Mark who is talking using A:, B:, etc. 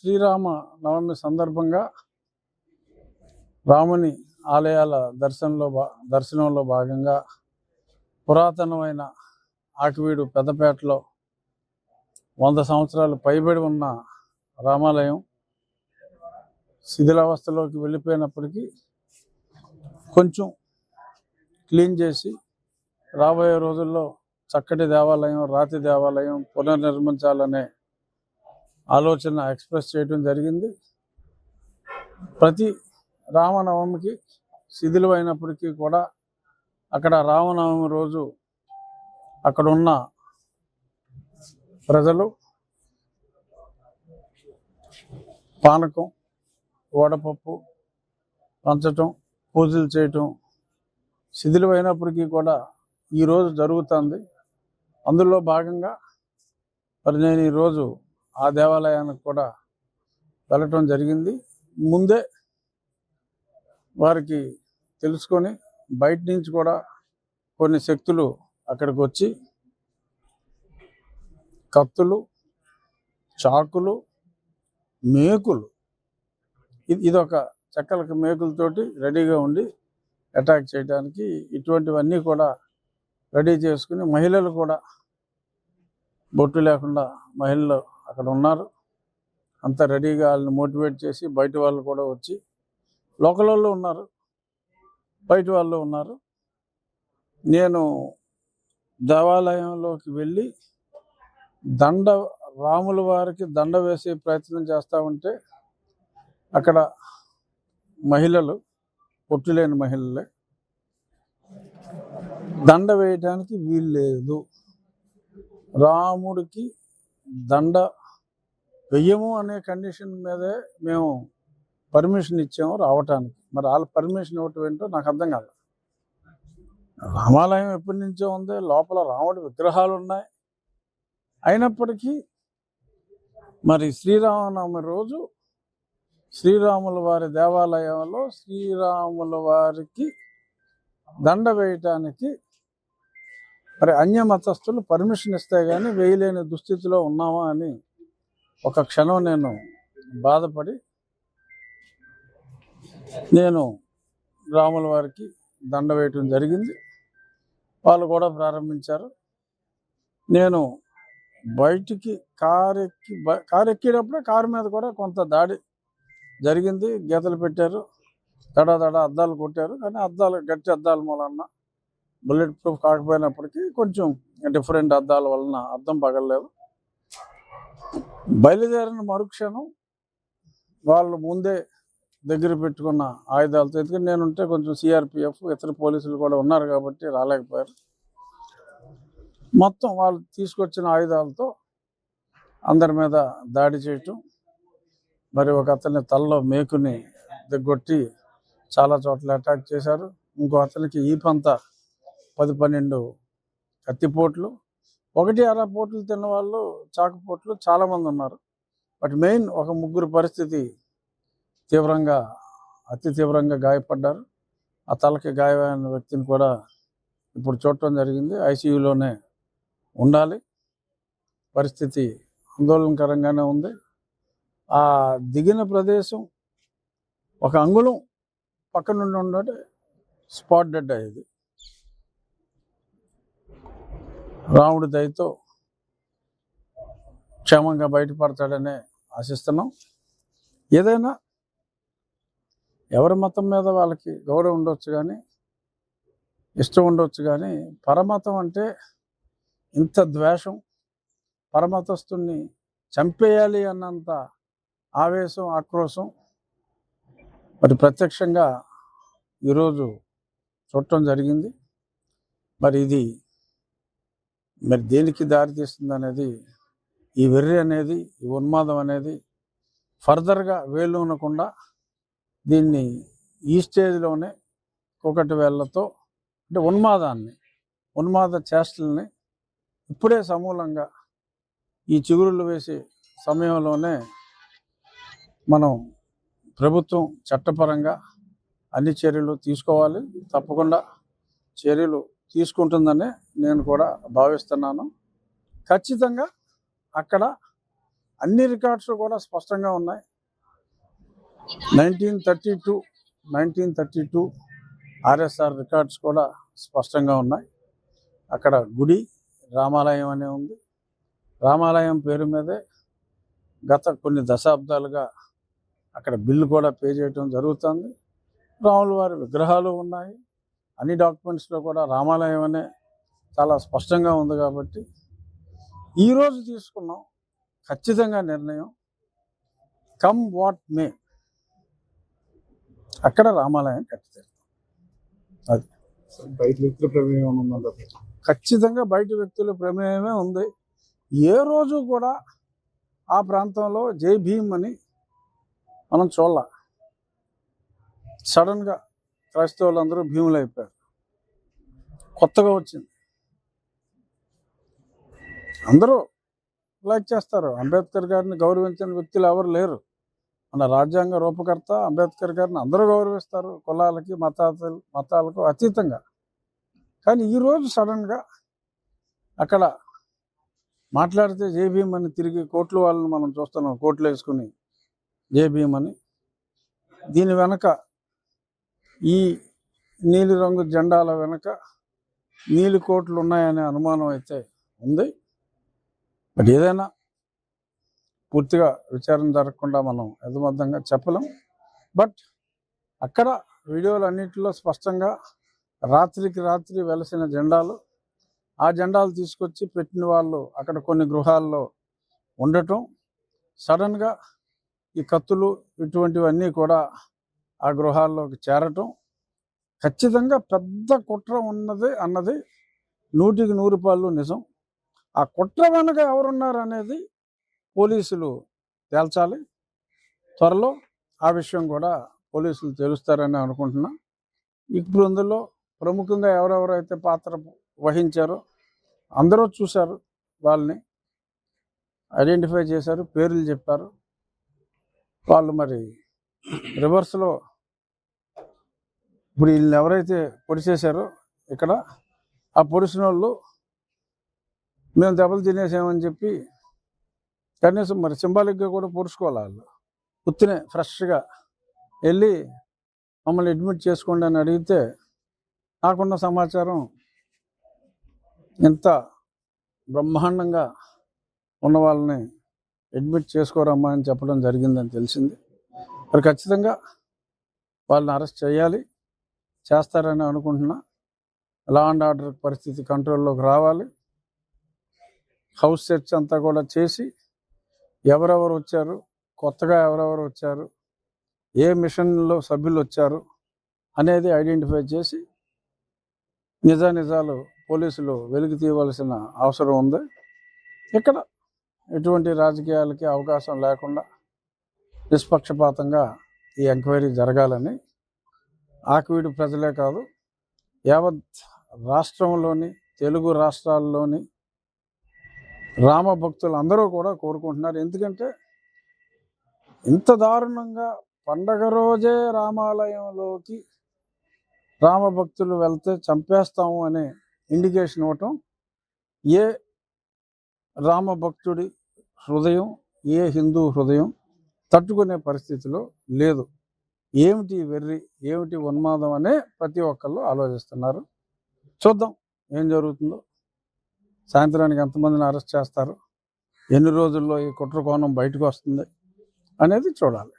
A: శ్రీరామ నవమి సందర్భంగా రాముని ఆలయాల దర్శనంలో భాగంగా పురాతనమైన ఆకివీడు పెద్దపేటలో 100 సంవత్సరాలు పైబడి ఉన్న రామాలయం శిథిలావస్థలోకి వెళ్ళిపోయినప్పటికీ కొంచెం క్లీన్ చేసి రాబోయే రోజుల్లో చక్కటి దేవాలయం, రాతి దేవాలయం పునర్నిర్మించాలనే ఆలోచన ఎక్స్ప్రెస్ చేయడం జరిగింది. ప్రతి రామనవమికి శిథిలమైనప్పటికీ కూడా అక్కడ రామనవమి రోజు అక్కడున్న ప్రజలు పానకం, వడపప్పు పంచటం, పూజలు చేయటం శిథిలమైనప్పటికీ కూడా ఈరోజు జరుగుతుంది. అందులో భాగంగా మరి నేను ఈరోజు ఆ దేవాలయానికి కూడా వెళ్ళటం జరిగింది. ముందే వారికి తెలుసుకొని బయట నుంచి కూడా కొన్ని శక్తులు అక్కడికి వచ్చి కత్తులు, చాకులు, మేకులు, ఇదొక చెక్కలకి మేకులతోటి రెడీగా ఉండి అటాక్ చేయడానికి ఇటువంటివన్నీ కూడా రెడీ చేసుకుని మహిళలు కూడా బొట్టు లేకుండా మహిళలు అక్కడ ఉన్నారు. అంతా రెడీగా వాళ్ళని మోటివేట్ చేసి బయట వాళ్ళు కూడా వచ్చి లోకల్ వాళ్ళు ఉన్నారు, బయట వాళ్ళు ఉన్నారు. నేను దేవాలయంలోకి వెళ్ళి రాముల వారికి దండ వేసే ప్రయత్నం చేస్తూ ఉంటే అక్కడ మహిళలు, పొట్టు లేని మహిళలే, దండ వేయడానికి వీలు లేదు, రాముడికి దండ వెయ్యము అనే కండిషన్ మీదే మేము పర్మిషన్ ఇచ్చాము రావటానికి. మరి వాళ్ళ పర్మిషన్ ఇవ్వటం ఏంటో నాకు అర్థం కాదు. రామాలయం ఎప్పటి నుంచో ఉంది, లోపల రాముడి విగ్రహాలు ఉన్నాయి. అయినప్పటికీ మరి శ్రీరామనవమి రోజు శ్రీరాముల వారి దేవాలయంలో శ్రీరాముల వారికి దండ వేయటానికి మరి అన్యమతస్థులు పర్మిషన్ ఇస్తే కానీ వేయలేని దుస్థితిలో ఉన్నామా అని ఒక క్షణం నేను బాధపడి నేను రాముల వారికి దండ వేయటం జరిగింది. వాళ్ళు కూడా ప్రారంభించారు. నేను బయటికి కారు ఎక్కేటప్పుడే కారు మీద కూడా కొంత దాడి జరిగింది. గీతలు పెట్టారు, దడ అద్దాలు కొట్టారు. కానీ గట్టి అద్దాల మూలన బుల్లెట్ ప్రూఫ్ కాకపోయినప్పటికీ కొంచెం డిఫరెంట్ అద్దాల వలన అద్దం పగలలేదు. బయలుదేరిన మరుక్షణం వాళ్ళు ముందే దగ్గర పెట్టుకున్న ఆయుధాలతో, ఎందుకంటే నేనుంటే కొంచెం సిఆర్పిఎఫ్ ఇతర పోలీసులు కూడా ఉన్నారు కాబట్టి రాలేకపోయారు. మొత్తం వాళ్ళు తీసుకొచ్చిన ఆయుధాలతో అందరి మీద దాడి చేయటం, మరి ఒక అతని తలలో మేకుని దిగ్గొట్టి చాలా చోట్ల అటాక్ చేశారు. ఇంకో అతనికి ఈపంతా 10-12 కత్తిపోట్లు, 1-2 పోట్లు తిన్న వాళ్ళు, చాకుపోట్లు చాలామంది ఉన్నారు. బట్ మెయిన్ ఒక 3 పరిస్థితి అతి తీవ్రంగా గాయపడ్డారు. ఆ తలకి గాయమైన వ్యక్తిని కూడా ఇప్పుడు చూడటం జరిగింది. ఐసీయూలోనే ఉండాలి. పరిస్థితి ఆందోళనకరంగానే ఉంది. ఆ దిగిన ప్రదేశం ఒక అంగుళం పక్క నుండి ఉండే స్పాట్ డెడ్ అయ్యేది. రాముడి దయతో క్షేమంగా బయటపడతాడనే ఆశిస్తున్నాం. ఏదైనా ఎవరి మతం మీద వాళ్ళకి గౌరవం ఉండొచ్చు, కానీ ఇష్టం ఉండొచ్చు, కానీ పరమతం అంటే ఇంత ద్వేషం, పరమతస్తుని చంపేయాలి అన్నంత ఆవేశం, ఆక్రోశం మరి ప్రత్యక్షంగా ఈరోజు చూడటం జరిగింది. మరి ఇది దేనికి దారితీస్తుంది అనేది, ఈ వెర్రి అనేది, ఈ ఉన్మాదం అనేది ఫర్దర్గా వేలునకుండా దీన్ని ఈ స్టేజ్లోనే ఒకటి వేళ్లతో అంటే ఉన్మాద చేష్టల్ని ఇప్పుడే సమూలంగా ఈ చిగురులు వేసే సమయంలోనే మనం ప్రభుత్వం చట్టపరంగా అన్ని చర్యలు తీసుకోవాలి. తప్పకుండా చర్యలు తీసుకుంటుందనే నేను కూడా భావిస్తున్నాను. ఖచ్చితంగా అక్కడ అన్ని రికార్డ్స్ కూడా స్పష్టంగా ఉన్నాయి. 1932 ఆర్ఎస్ఆర్ రికార్డ్స్ కూడా స్పష్టంగా ఉన్నాయి. అక్కడ గుడి రామాలయం అనే ఉంది. రామాలయం పేరు మీదే గత కొన్ని దశాబ్దాలుగా అక్కడ బిల్లు కూడా పే చేయడం జరుగుతుంది. రాముల వారి విగ్రహాలు ఉన్నాయి. అన్ని డాక్యుమెంట్స్లో కూడా రామాలయం అనే చాలా స్పష్టంగా ఉంది. కాబట్టి ఈరోజు తీసుకున్నాం ఖచ్చితంగా నిర్ణయం, కమ్ వాట్ మే, అక్కడ రామాలయం కట్టితే అది
B: బయట వ్యక్తుల ప్రమేయం ఉందంటే
A: ఖచ్చితంగా బయట వ్యక్తుల ప్రమేయమే ఉంది. ఏ రోజు కూడా ఆ ప్రాంతంలో జై భీమ్ అని మనం చూడాల. సడన్గా క్రైస్తవులందరూ భీములు అయిపోయారు. కొత్తగా వచ్చింది. అందరూ లైక్ చేస్తారు. అంబేద్కర్ గారిని గౌరవించని వ్యక్తులు ఎవరు లేరు. మన రాజ్యాంగ రూపకర్త అంబేద్కర్ గారిని అందరూ గౌరవిస్తారు, కులాలకి మతాలకు అతీతంగా. కానీ ఈరోజు సడన్గా అక్కడ మాట్లాడితే జై భీమ్ అని తిరిగి కోర్టుల వాళ్ళని మనం చూస్తున్నాం, కోర్టులు వేసుకుని జై భీమ్ అని. దీని వెనక ఈ నీలి రంగు జెండాల వెనక నీలి కోట్లు ఉన్నాయనే అనుమానం అయితే ఉంది. బట్ ఏదైనా పూర్తిగా విచారణ జరగకుండా మనం యథార్థంగా చెప్పలేం. బట్ అక్కడ వీడియోలు అన్నింటిలో స్పష్టంగా రాత్రికి రాత్రి వెలసిన జెండాలు, ఆ జెండాలు తీసుకొచ్చి పెట్టిన వాళ్ళు అక్కడ కొన్ని గృహాల్లో ఉండటం, సడన్గా ఈ కత్తులు ఇటువంటివన్నీ కూడా ఆ గృహాల్లోకి చేరటం, ఖచ్చితంగా పెద్ద కుట్ర ఉన్నది అన్నది 100% నిజం. ఆ కుట్ర వెనక ఎవరున్నారు అనేది పోలీసులు తేల్చాలి. త్వరలో ఆ విషయం కూడా పోలీసులు తేలుస్తారని అనుకుంటున్నా. ఇప్పుడు అందులో ప్రముఖంగా ఎవరెవరైతే పాత్ర వహించారో అందరూ చూశారు, వాళ్ళని ఐడెంటిఫై చేశారు, పేర్లు చెప్పారు. వాళ్ళు మరి రివర్స్లో ఇప్పుడు వీళ్ళని ఎవరైతే పొడిచేశారో ఇక్కడ, ఆ పొడిచిన వాళ్ళు మేము దెబ్బలు తినేసామని చెప్పి కనీసం మరి సింబాలిక్గా కూడా పొడుచుకోవాలి. వాళ్ళు ఉత్తినే ఫ్రెష్గా వెళ్ళి మమ్మల్ని అడ్మిట్ చేసుకోండి అని అడిగితే, నాకున్న సమాచారం ఇంత బ్రహ్మాండంగా ఉన్న వాళ్ళని అడ్మిట్ చేసుకోరమ్మా అని చెప్పడం జరిగిందని తెలిసింది. మరి ఖచ్చితంగా వాళ్ళని అరెస్ట్ చేయాలి, చేస్తారని అనుకుంటున్నా. లా అండ్ ఆర్డర్ పరిస్థితి కంట్రోల్లోకి రావాలి. హౌస్ సెర్చ్ అంతా కూడా చేసి ఎవరెవరు వచ్చారు, కొత్తగా ఎవరెవరు వచ్చారు, ఏ మిషన్లో సభ్యులు వచ్చారు అనేది ఐడెంటిఫై చేసి నిజాలు పోలీసులు వెలికి తీయవలసిన అవసరం ఉంది. ఇక్కడ ఎటువంటి రాజకీయాలకి అవకాశం లేకుండా నిష్పక్షపాతంగా ఈ ఎంక్వైరీ జరగాలని ఆకివీడు ప్రజలే కాదు, యావత్ రాష్ట్రంలోని తెలుగు రాష్ట్రాల్లోని రామభక్తులు అందరూ కూడా కోరుకుంటున్నారు. ఎందుకంటే ఇంత దారుణంగా పండగ రోజే రామాలయంలోకి రామభక్తులు వెళ్తే చంపేస్తాము అనే ఇండికేషన్ ఇవ్వటం ఏ రామభక్తుడి హృదయం, ఏ హిందూ హృదయం తట్టుకునే పరిస్థితిలో లేదు. ఏమిటి వెర్రి, ఏమిటి ఉన్మాదం అనే ప్రతి ఒక్కళ్ళు ఆలోచిస్తున్నారు. చూద్దాం ఏం జరుగుతుందో. సాయంత్రానికి ఎంతమందిని అరెస్ట్ చేస్తారు, ఎన్ని రోజుల్లో ఈ కుట్ర కోణం బయటకు వస్తుంది అనేది చూడాలి.